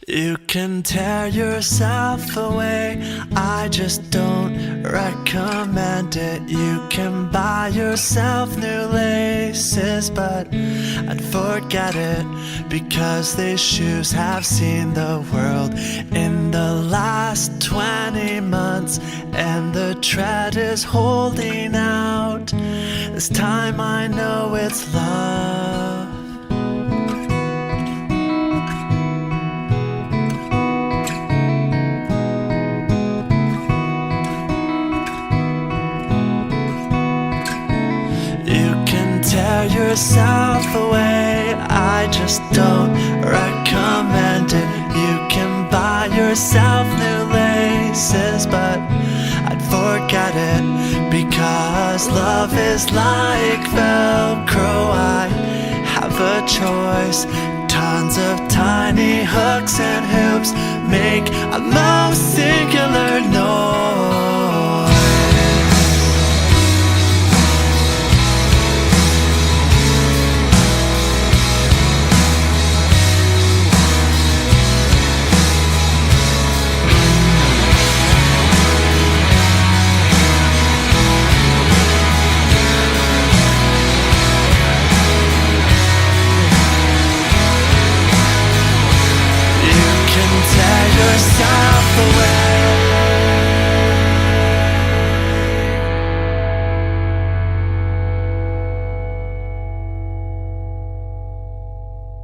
You can tear yourself away, I just don't recommend it. You can buy yourself new laces, but I'd forget it, because these shoes have seen the world in the last 20 months, and the tread is holding out. This time I know it's love. Tear yourself away, I just don't recommend it. You can buy yourself new laces, but I'd forget it, because love is like Velcro. I have a choice. Tons of tiny hooks and hoops make a low singular noise. Tear yourself away.